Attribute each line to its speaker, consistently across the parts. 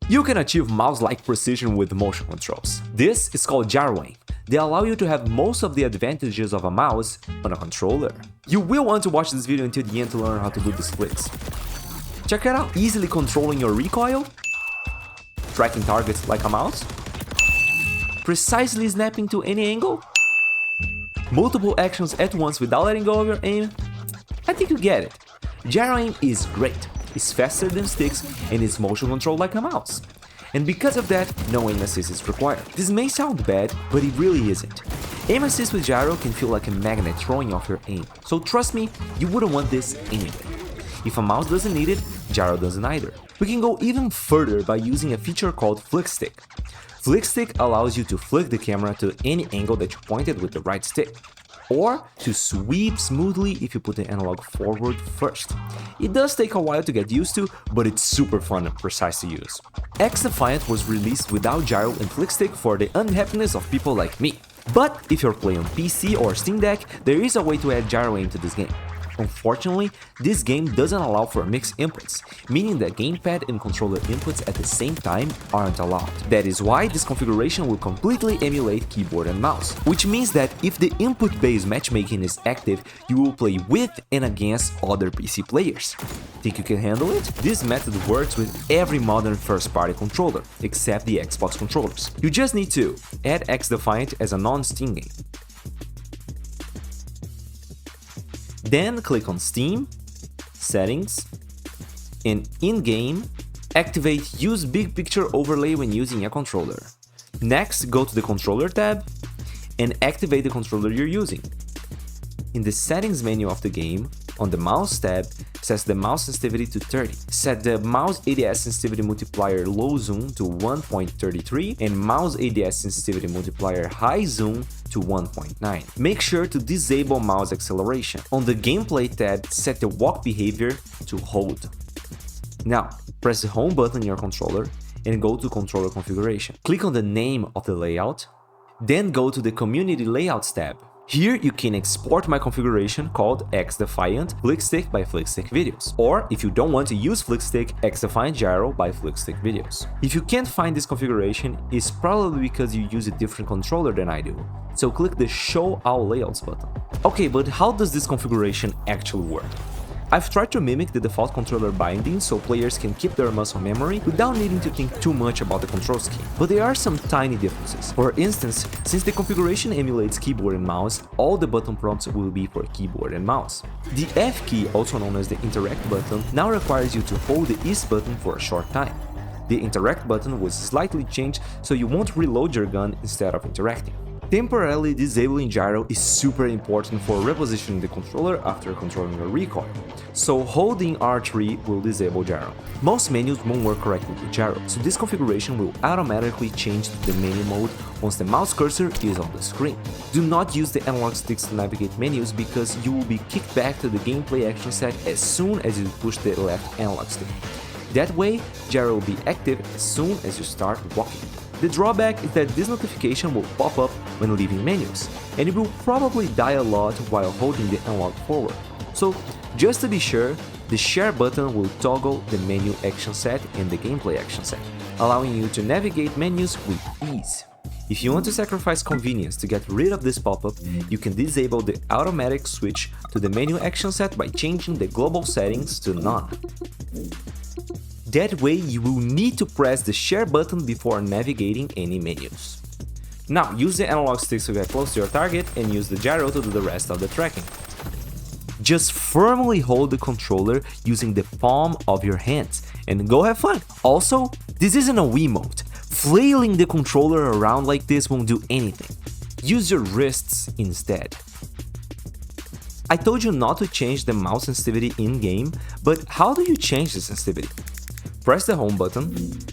Speaker 1: You can achieve mouse-like precision with motion controls. This is called Gyro Aim. They allow you to have most of the advantages of a mouse on a controller. You will want to watch this video until the end to learn how to do these flicks. Check it out, easily controlling your recoil, tracking targets like a mouse, precisely snapping to any angle, multiple actions at once without letting go of your aim. I think you get it. Gyro Aim is great, it's faster than sticks, and it's motion controlled like a mouse. And because of that, no aim assist is required. This may sound bad, but it really isn't. Aim assist with gyro can feel like a magnet throwing off your aim, so trust me, you wouldn't want this anyway. If a mouse doesn't need it, gyro doesn't either. We can go even further by using a feature called Flick Stick. Flick Stick allows you to flick the camera to any angle that you pointed with the right stick, or to sweep smoothly if you put the analog forward first. It does take a while to get used to, but it's super fun and precise to use. XDefiant was released without gyro and flick stick for the unhappiness of people like me. But if you're playing on PC or Steam Deck, there is a way to add gyro aim to this game. Unfortunately, this game doesn't allow for mixed inputs, meaning that gamepad and controller inputs at the same time aren't allowed. That is why this configuration will completely emulate keyboard and mouse, which means that if the input-based matchmaking is active, you will play with and against other PC players. Think you can handle it? This method works with every modern first-party controller, except the Xbox controllers. You just need to add XDefiant as a non-Steam game. Then click on Steam, Settings, and in-game, activate Use Big Picture Overlay when using a controller. Next, go to the Controller tab and activate the controller you're using. In the Settings menu of the game, on the Mouse tab, set the mouse sensitivity to 30. Set the mouse ADS sensitivity multiplier low zoom to 1.33 and mouse ADS sensitivity multiplier high zoom to 1.9. Make sure to disable mouse acceleration. On the Gameplay tab, set the walk behavior to hold. Now, press the home button in your controller and go to Controller Configuration. Click on the name of the layout, then go to the Community Layouts tab. Here you can export my configuration called XDefiant Flickstick by Flickstick Videos, or if you don't want to use Flickstick, XDefiant Gyro by Flickstick Videos. If you can't find this configuration, it's probably because you use a different controller than I do, so click the Show All Layouts button. Okay, but how does this configuration actually work? I've tried to mimic the default controller binding so players can keep their muscle memory without needing to think too much about the control scheme. But there are some tiny differences. For instance, since the configuration emulates keyboard and mouse, all the button prompts will be for keyboard and mouse. The F key, also known as the Interact button, now requires you to hold the East button for a short time. The Interact button was slightly changed so you won't reload your gun instead of interacting. Temporarily disabling gyro is super important for repositioning the controller after controlling your recoil, so holding R3 will disable gyro. Most menus won't work correctly with gyro, so this configuration will automatically change to the menu mode once the mouse cursor is on the screen. Do not use the analog sticks to navigate menus because you will be kicked back to the gameplay action set as soon as you push the left analog stick. That way, gyro will be active as soon as you start walking. The drawback is that this notification will pop up when leaving menus, and it will probably die a lot while holding the analog forward. So, just to be sure, the share button will toggle the menu action set and the gameplay action set, allowing you to navigate menus with ease. If you want to sacrifice convenience to get rid of this pop-up, you can disable the automatic switch to the menu action set by changing the global settings to none. That way, you will need to press the share button before navigating any menus. Now, use the analog sticks to get close to your target and use the gyro to do the rest of the tracking. Just firmly hold the controller using the palm of your hands and go have fun. Also, this isn't a Wiimote. Flailing the controller around like this won't do anything. Use your wrists instead. I told you not to change the mouse sensitivity in-game, but how do you change the sensitivity? Press the home button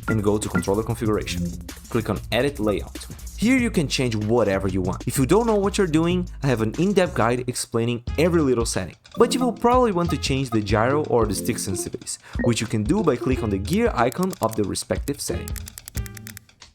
Speaker 1: and go to Controller Configuration. Click on Edit Layout. Here you can change whatever you want. If you don't know what you're doing, I have an in-depth guide explaining every little setting. But you will probably want to change the gyro or the stick sensitivities, which you can do by clicking on the gear icon of the respective setting.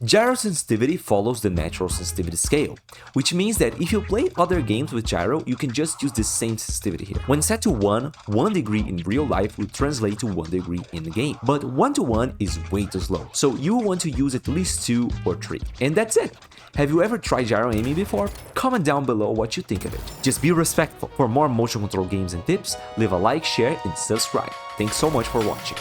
Speaker 1: Gyro sensitivity follows the natural sensitivity scale, which means that if you play other games with gyro, you can just use the same sensitivity here. When set to 1 degree in real life will translate to 1 degree in the game, but 1 to 1 is way too slow, so you will want to use at least 2 or 3. And that's it! Have you ever tried gyro aiming before? Comment down below what you think of it. Just be respectful. For more motion control games and tips, leave a like, share, and subscribe. Thanks so much for watching.